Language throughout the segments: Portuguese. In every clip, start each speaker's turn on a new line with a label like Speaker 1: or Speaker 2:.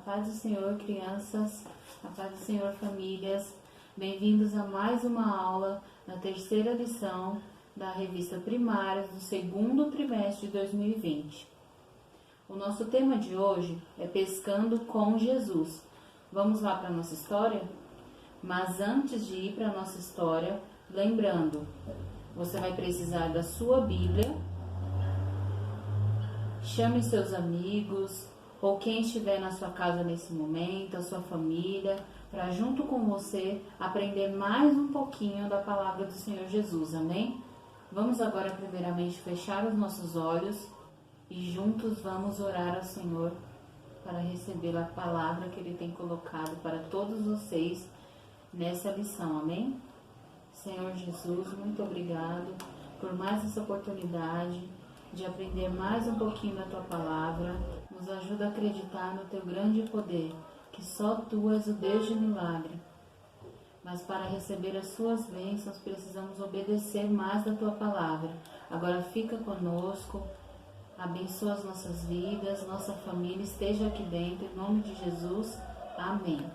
Speaker 1: paz do Senhor, crianças, a paz do Senhor, famílias. Bem-vindos a mais uma aula na terceira lição da revista Primárias do segundo trimestre de 2020. O nosso tema de hoje é Pescando com Jesus. Vamos lá para a nossa história? Mas antes de ir para a nossa história, lembrando, você vai precisar da sua Bíblia. Chame seus amigos ou quem estiver na sua casa nesse momento, a sua família, para junto com você aprender mais um pouquinho da palavra do Senhor Jesus, amém? Vamos agora primeiramente fechar os nossos olhos e juntos vamos orar ao Senhor para receber a palavra que Ele tem colocado para todos vocês nessa lição, amém? Senhor Jesus, muito obrigado por mais essa oportunidade de aprender mais um pouquinho da Tua Palavra. Nos ajuda a acreditar no Teu grande poder, que só Tu és o Deus de milagre. Mas para receber as Suas bênçãos, precisamos obedecer mais da Tua Palavra. Agora fica conosco, abençoa as nossas vidas, nossa família, esteja aqui dentro, em nome de Jesus. Amém.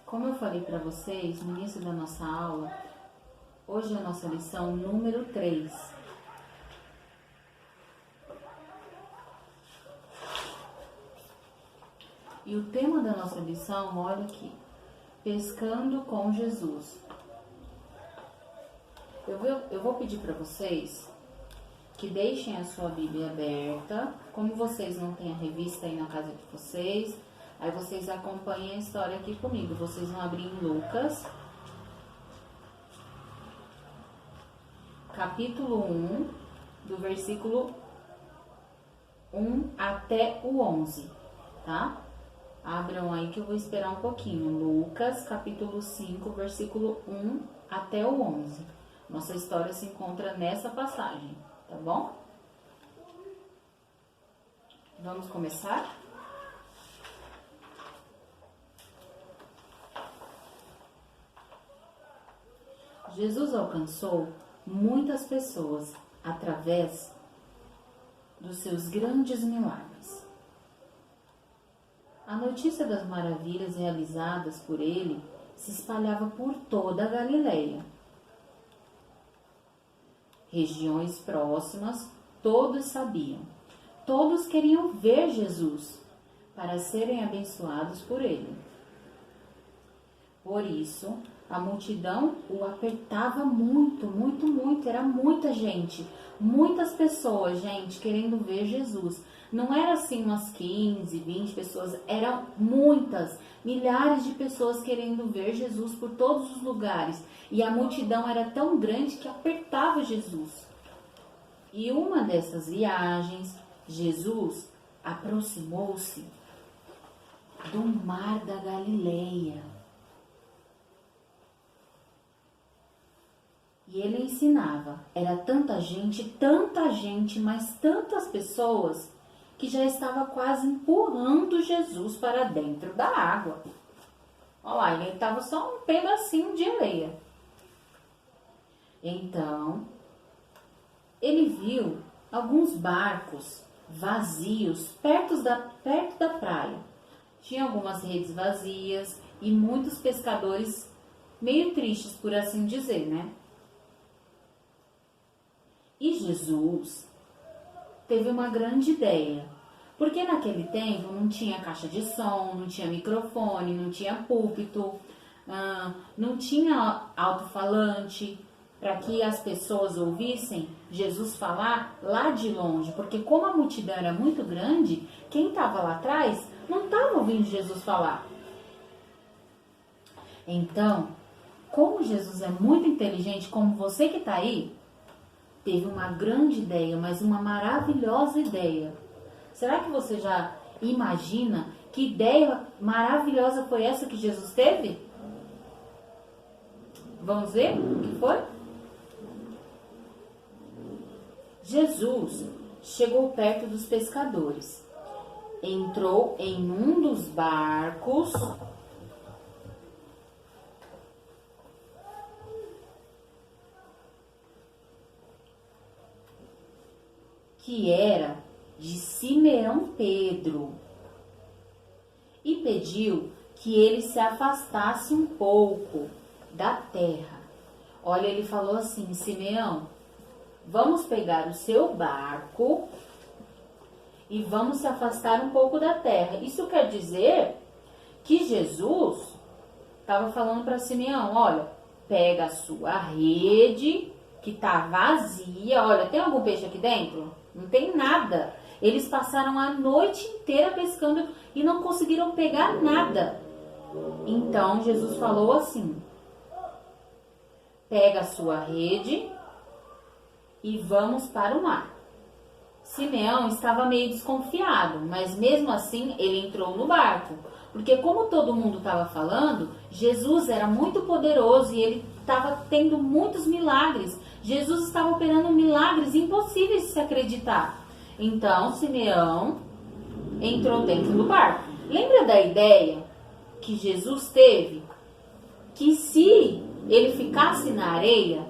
Speaker 1: Como eu falei para vocês no início da nossa aula, hoje é a nossa lição número 3. E o tema da nossa lição, olha aqui, Pescando com Jesus. Eu vou pedir para vocês que deixem a sua Bíblia aberta. Como vocês não têm a revista aí na casa de vocês, aí vocês acompanhem a história aqui comigo. Vocês vão abrir em Lucas, capítulo 1, do versículo 1 até o 11, tá? Abram aí que eu vou esperar um pouquinho. Lucas, capítulo 5, versículo 1 até o 11. Nossa história se encontra nessa passagem, tá bom? Vamos começar? Jesus alcançou muitas pessoas através dos seus grandes milagres. A notícia das maravilhas realizadas por ele se espalhava por toda a Galileia. Regiões próximas, todos sabiam. Todos queriam ver Jesus para serem abençoados por ele. Por isso, a multidão o apertava muito, muito, muito. Era muita gente, muitas pessoas, gente, querendo ver Jesus. Não era assim umas 15, 20 pessoas, eram muitas, milhares de pessoas querendo ver Jesus por todos os lugares. E a multidão era tão grande que apertava Jesus. E uma dessas viagens, Jesus aproximou-se do mar da Galileia. E ele ensinava. Era tanta gente, mas tantas pessoas que já estava quase empurrando Jesus para dentro da água. Olha lá, ele estava só um pedacinho de areia. Então, ele viu alguns barcos vazios perto da praia. Tinha algumas redes vazias e muitos pescadores meio tristes, por assim dizer, né? E Jesus teve uma grande ideia, porque naquele tempo não tinha caixa de som, não tinha microfone, não tinha púlpito, não tinha alto-falante para que as pessoas ouvissem Jesus falar lá de longe, porque como a multidão era muito grande, quem estava lá atrás não estava ouvindo Jesus falar. Então, como Jesus é muito inteligente, como você que está aí, teve uma grande ideia, mas uma maravilhosa ideia. Será que você já imagina que ideia maravilhosa foi essa que Jesus teve? Vamos ver o que foi? Jesus chegou perto dos pescadores, entrou em um dos barcos que era de Simeão Pedro. e pediu que ele se afastasse um pouco da terra. Olha, ele falou assim: Simeão, vamos pegar o seu barco e vamos se afastar um pouco da terra. Isso quer dizer que Jesus estava falando para Simeão: olha, pega a sua rede que tá vazia. Olha, tem algum peixe aqui dentro? Não tem nada. Eles passaram a noite inteira pescando e não conseguiram pegar nada. Então Jesus falou assim: pega a sua rede e vamos para o mar. Simeão estava meio desconfiado, mas mesmo assim ele entrou no barco. Porque como todo mundo estava falando, Jesus era muito poderoso e ele estava tendo muitos milagres. Jesus estava operando milagres impossíveis de se acreditar. Então Simeão entrou dentro do barco. Lembra da ideia que Jesus teve? Que se ele ficasse na areia,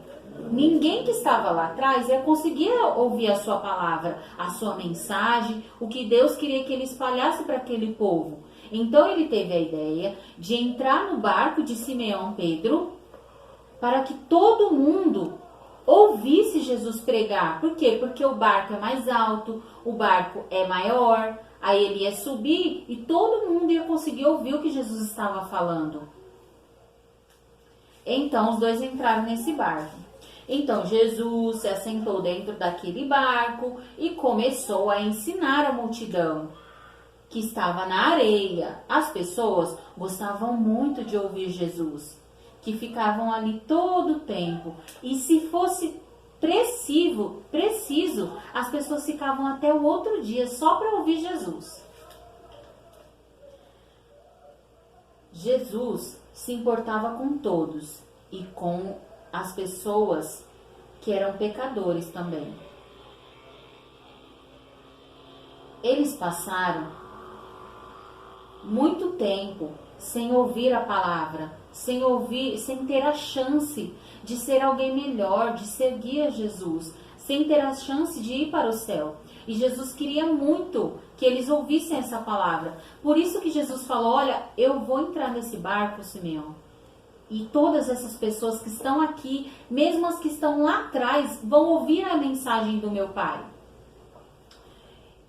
Speaker 1: ninguém que estava lá atrás ia conseguir ouvir a sua palavra, a sua mensagem, o que Deus queria que ele espalhasse para aquele povo. Então ele teve a ideia de entrar no barco de Simeão Pedro para que todo mundo ouvisse Jesus pregar. Por quê? Porque o barco é mais alto, o barco é maior, aí ele ia subir e todo mundo ia conseguir ouvir o que Jesus estava falando. Então os dois entraram nesse barco. Então Jesus se assentou dentro daquele barco e começou a ensinar a multidão que estava na areia. As pessoas gostavam muito de ouvir Jesus, que ficavam ali todo o tempo. E se fosse preciso, as pessoas ficavam até o outro dia só para ouvir Jesus. Jesus se importava com todos e com as pessoas que eram pecadores também. Eles passaram muito tempo sem ouvir a palavra, sem ter a chance de ser alguém melhor, de seguir a Jesus, sem ter a chance de ir para o céu. E Jesus queria muito que eles ouvissem essa palavra. Por isso que Jesus falou: olha, eu vou entrar nesse barco, Simeão, e todas essas pessoas que estão aqui, mesmo as que estão lá atrás, vão ouvir a mensagem do meu Pai.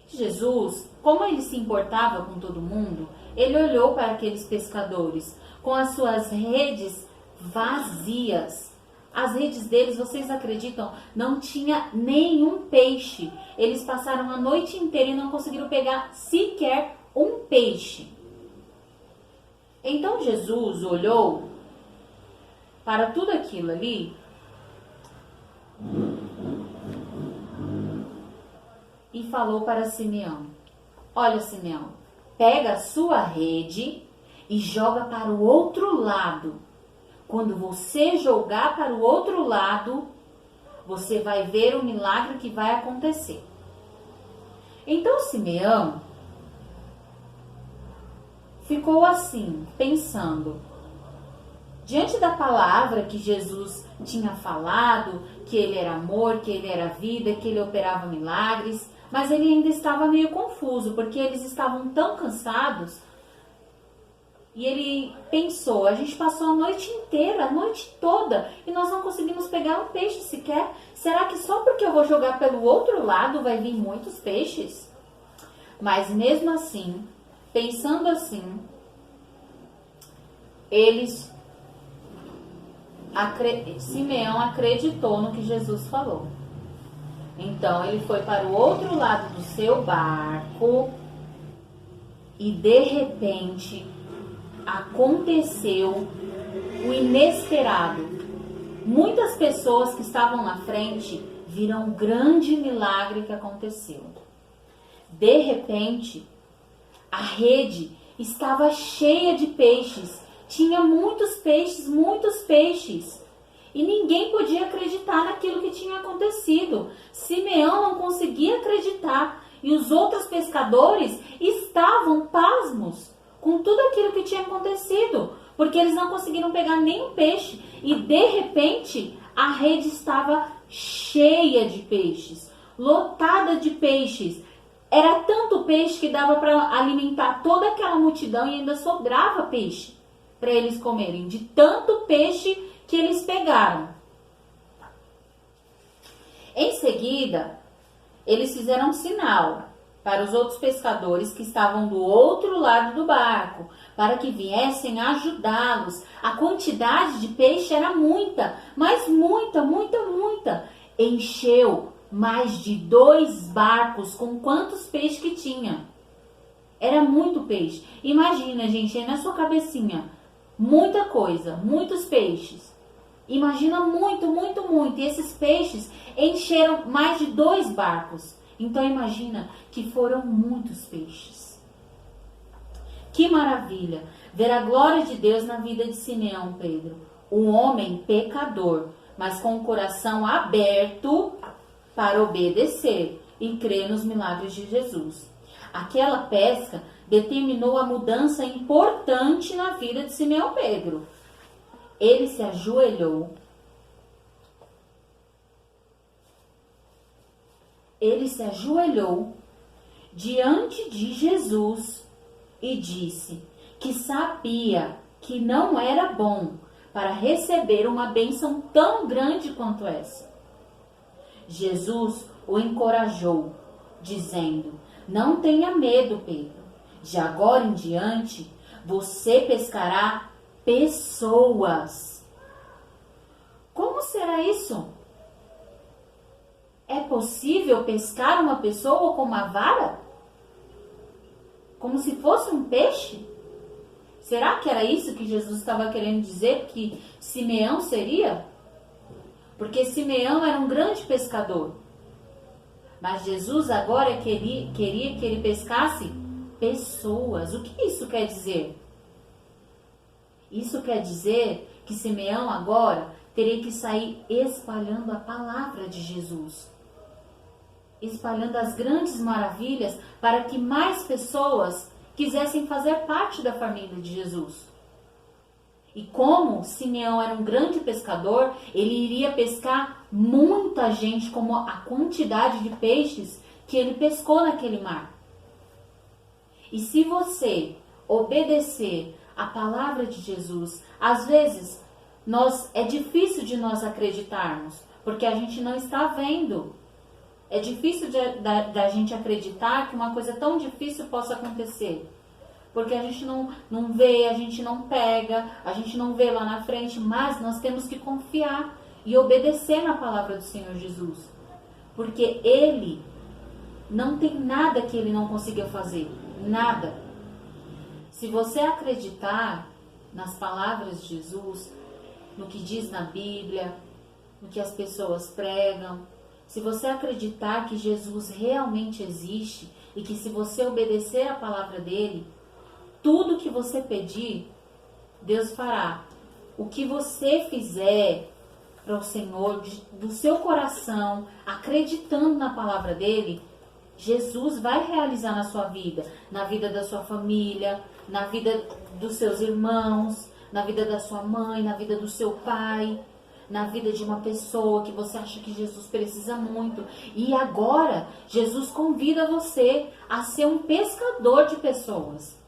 Speaker 1: Jesus, como ele se importava com todo mundo, ele olhou para aqueles pescadores com as suas redes vazias. As redes deles, vocês acreditam, não tinha nenhum peixe. Eles passaram a noite inteira e não conseguiram pegar sequer um peixe. Então Jesus olhou para tudo aquilo ali e falou para Simeão: olha, Simeão, pega a sua rede e joga para o outro lado. Quando você jogar para o outro lado, você vai ver o milagre que vai acontecer. Então Simeão ficou assim, pensando. Diante da palavra que Jesus tinha falado, que ele era amor, que ele era vida, que ele operava milagres, mas ele ainda estava meio confuso, porque eles estavam tão cansados. E ele pensou: a gente passou a noite inteira, a noite toda, e nós não conseguimos pegar um peixe sequer. Será que só porque eu vou jogar pelo outro lado vai vir muitos peixes? Mas mesmo assim, pensando assim, Simeão acreditou no que Jesus falou. Então ele foi para o outro lado do seu barco e de repente aconteceu o inesperado. Muitas pessoas que estavam na frente viram um grande milagre que aconteceu. De repente, a rede estava cheia de peixes. Tinha muitos peixes. E ninguém podia acreditar naquilo que tinha acontecido. Simeão não conseguia acreditar. E os outros pescadores estavam pasmos com tudo aquilo que tinha acontecido, porque eles não conseguiram pegar nenhum peixe. E de repente, a rede estava cheia de peixes, lotada de peixes. Era tanto peixe que dava para alimentar toda aquela multidão e ainda sobrava peixe para eles comerem, de tanto peixe que eles pegaram. Em seguida, eles fizeram um sinal para os outros pescadores que estavam do outro lado do barco, para que viessem ajudá-los. A quantidade de peixe era muita, mas muita, muita, muita. Encheu mais de 2 barcos com quantos peixes que tinha. Era muito peixe. Imagina, gente, aí na sua cabecinha, muita coisa, muitos peixes. Imagina muito, muito, muito. E esses peixes encheram mais de 2 barcos. Então imagina que foram muitos peixes. Que maravilha ver a glória de Deus na vida de Simeão, Pedro. Um homem pecador, mas com o coração aberto para obedecer e crer nos milagres de Jesus. Aquela pesca determinou a mudança importante na vida de Simeão Pedro. Ele se ajoelhou. Ele se ajoelhou diante de Jesus e disse que sabia que não era bom para receber uma bênção tão grande quanto essa. Jesus o encorajou, dizendo: não tenha medo, Pedro. De agora em diante, você pescará pessoas. Como será isso? É possível pescar uma pessoa com uma vara? Como se fosse um peixe? Será que era isso que Jesus estava querendo dizer que Simeão seria? Porque Simeão era um grande pescador. Mas Jesus agora queria que ele pescasse pessoas. O que isso quer dizer? Isso quer dizer que Simeão agora teria que sair espalhando a palavra de Jesus. Espalhando as grandes maravilhas para que mais pessoas quisessem fazer parte da família de Jesus. E como Simeão era um grande pescador, ele iria pescar muita gente, como a quantidade de peixes que ele pescou naquele mar. E se você obedecer a palavra de Jesus, às vezes é difícil de nós acreditarmos, porque a gente não está vendo. É difícil da gente acreditar que uma coisa tão difícil possa acontecer. Porque a gente não vê, a gente não pega, a gente não vê lá na frente, mas nós temos que confiar e obedecer na palavra do Senhor Jesus. Porque Ele não tem nada que Ele não consiga fazer. Nada. Se você acreditar nas palavras de Jesus, no que diz na Bíblia, no que as pessoas pregam, se você acreditar que Jesus realmente existe e que se você obedecer a palavra dele, tudo que você pedir, Deus fará. O que você fizer para o Senhor, do seu coração, acreditando na palavra dele, Jesus vai realizar na sua vida, na vida da sua família, na vida dos seus irmãos, na vida da sua mãe, na vida do seu pai, na vida de uma pessoa que você acha que Jesus precisa muito. E agora, Jesus convida você a ser um pescador de pessoas.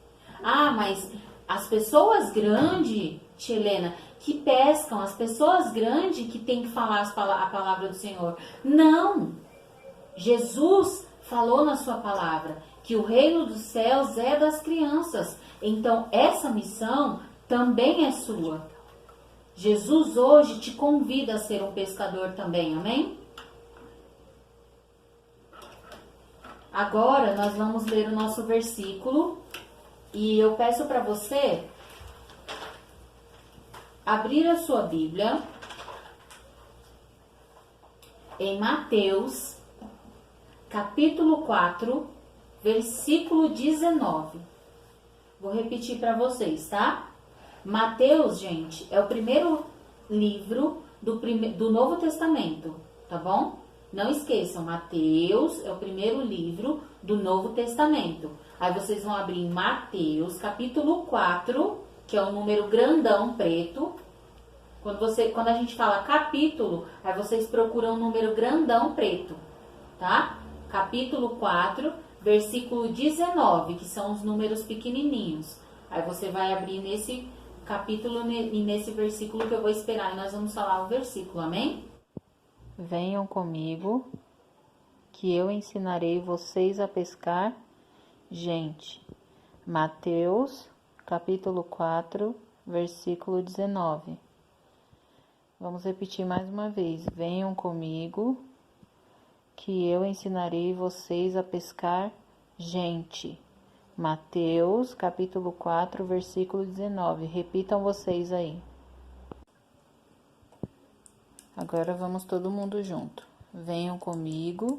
Speaker 1: Ah, mas as pessoas grandes, Tia Helena, que pescam, as pessoas grandes que têm que falar a palavra do Senhor. Não! Jesus falou na sua palavra que o reino dos céus é das crianças. Então, essa missão também é sua. Jesus hoje te convida a ser um pescador também, amém? Agora nós vamos ler o nosso versículo e eu peço para você abrir a sua Bíblia em Mateus, capítulo 4, versículo 19. Vou repetir para vocês, tá? Mateus, gente, é o primeiro livro do Novo Testamento, tá bom? Não esqueçam, Mateus é o primeiro livro do Novo Testamento. Aí vocês vão abrir em Mateus, capítulo 4, que é o número grandão preto. Quando a gente fala capítulo, aí vocês procuram o número grandão preto, tá? Capítulo 4, versículo 19, que são os números pequenininhos. Aí você vai abrir nesse capítulo e nesse versículo que eu vou esperar e nós vamos falar o versículo, amém?
Speaker 2: Venham comigo, que eu ensinarei vocês a pescar gente. Mateus, capítulo 4, versículo 19. Vamos repetir mais uma vez. Venham comigo, que eu ensinarei vocês a pescar gente. Mateus, capítulo 4, versículo 19. Repitam vocês aí. Agora vamos todo mundo junto. Venham comigo,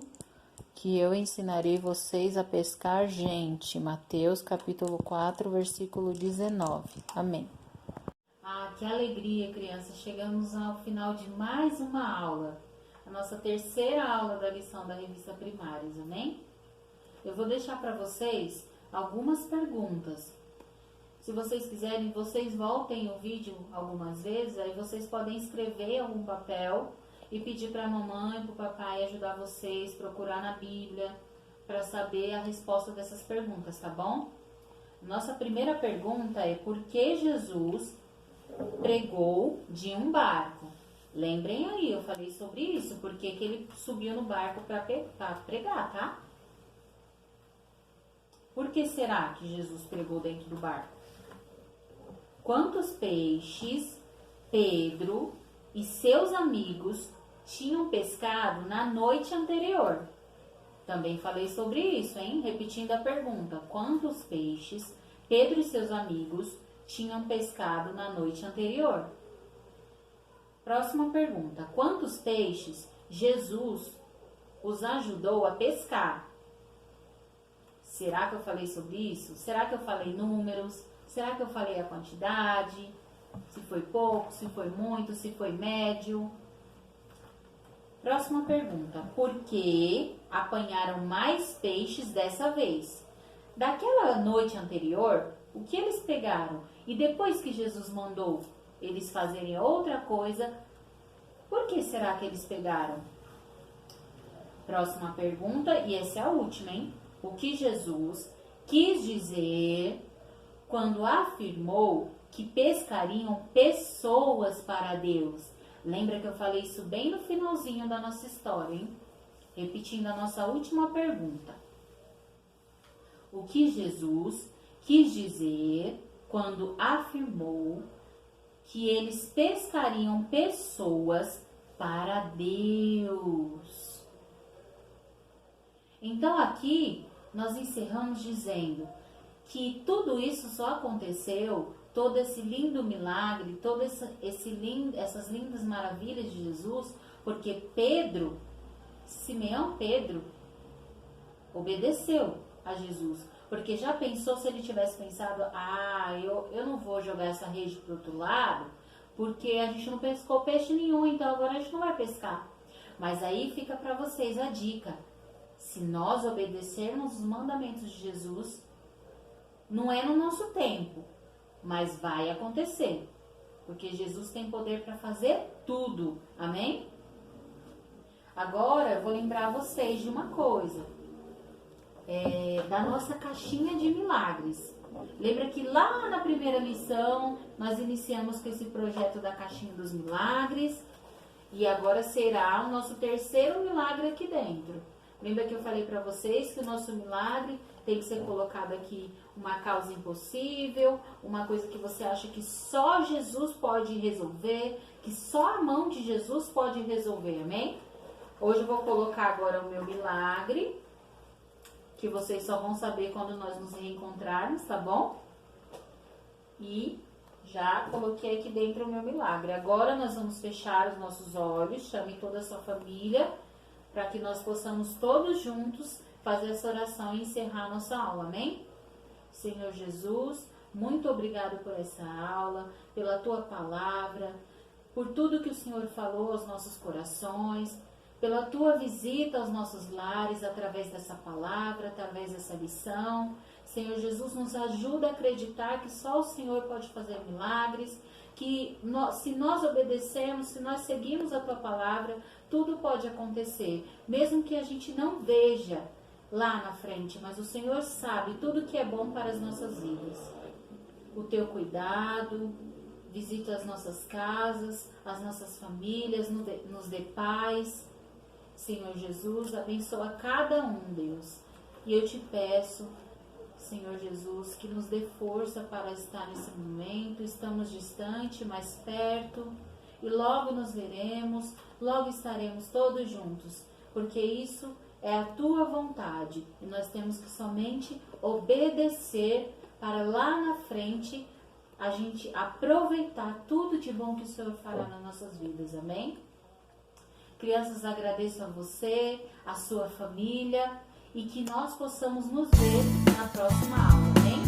Speaker 2: que eu ensinarei vocês a pescar gente. Mateus, capítulo 4, versículo 19. Amém.
Speaker 1: Ah, que alegria, crianças! Chegamos ao final de mais uma aula. A nossa terceira aula da lição da revista Primários, amém? Eu vou deixar para vocês algumas perguntas. Se vocês quiserem, vocês voltem o vídeo algumas vezes, aí vocês podem escrever em algum papel e pedir para a mamãe, para o papai ajudar vocês, procurar na Bíblia para saber a resposta dessas perguntas, tá bom? Nossa primeira pergunta é: por que Jesus pregou de um barco? Lembrem aí, eu falei sobre isso, porque que ele subiu no barco para pregar, tá? Por que será que Jesus pregou dentro do barco? Quantos peixes Pedro e seus amigos tinham pescado na noite anterior? Também falei sobre isso, hein? Repetindo a pergunta. Quantos peixes Pedro e seus amigos tinham pescado na noite anterior? Próxima pergunta. Quantos peixes Jesus os ajudou a pescar? Será que eu falei sobre isso? Será que eu falei números? Será que eu falei a quantidade? Se foi pouco, se foi muito, se foi médio? Próxima pergunta. Por que apanharam mais peixes dessa vez? Daquela noite anterior, o que eles pegaram? E depois que Jesus mandou eles fazerem outra coisa, por que será que eles pegaram? Próxima pergunta, e essa é a última, hein? O que Jesus quis dizer quando afirmou que pescariam pessoas para Deus? Lembra que eu falei isso bem no finalzinho da nossa história, hein? Repetindo a nossa última pergunta. O que Jesus quis dizer quando afirmou que eles pescariam pessoas para Deus? Então aqui nós encerramos dizendo que tudo isso só aconteceu, todo esse lindo milagre, essas lindas maravilhas de Jesus, porque Simeão Pedro, obedeceu a Jesus. Porque já pensou se ele tivesse pensado, eu não vou jogar essa rede para o outro lado, porque a gente não pescou peixe nenhum, então agora a gente não vai pescar. Mas aí fica para vocês a dica. Se nós obedecermos os mandamentos de Jesus, não é no nosso tempo, mas vai acontecer. Porque Jesus tem poder para fazer tudo. Amém? Agora eu vou lembrar vocês de uma coisa. Da nossa caixinha de milagres. Lembra que lá na primeira lição nós iniciamos com esse projeto da caixinha dos milagres. E agora será o nosso terceiro milagre aqui dentro. Lembra que eu falei para vocês que o nosso milagre tem que ser colocado aqui uma causa impossível, uma coisa que você acha que só Jesus pode resolver, que só a mão de Jesus pode resolver, amém? Hoje eu vou colocar agora o meu milagre, que vocês só vão saber quando nós nos reencontrarmos, tá bom? E já coloquei aqui dentro o meu milagre. Agora nós vamos fechar os nossos olhos, chame toda a sua família, para que nós possamos todos juntos fazer essa oração e encerrar a nossa aula, amém? Senhor Jesus, muito obrigado por essa aula, pela Tua palavra, por tudo que o Senhor falou aos nossos corações, pela Tua visita aos nossos lares através dessa palavra, através dessa lição. Senhor Jesus, nos ajuda a acreditar que só o Senhor pode fazer milagres, que se nós obedecermos, se nós seguirmos a Tua palavra, tudo pode acontecer, mesmo que a gente não veja lá na frente, mas o Senhor sabe tudo que é bom para as nossas vidas. O teu cuidado, visita as nossas casas, as nossas famílias, nos dê paz. Senhor Jesus, abençoa cada um, Deus. E eu te peço, Senhor Jesus, que nos dê força para estar nesse momento. Estamos distante, mas perto. E logo nos veremos, logo estaremos todos juntos. Porque isso é a tua vontade. E nós temos que somente obedecer para lá na frente a gente aproveitar tudo de bom que o Senhor fará nas nossas vidas. Amém? Crianças, agradeço a você, a sua família, e que nós possamos nos ver na próxima aula, amém?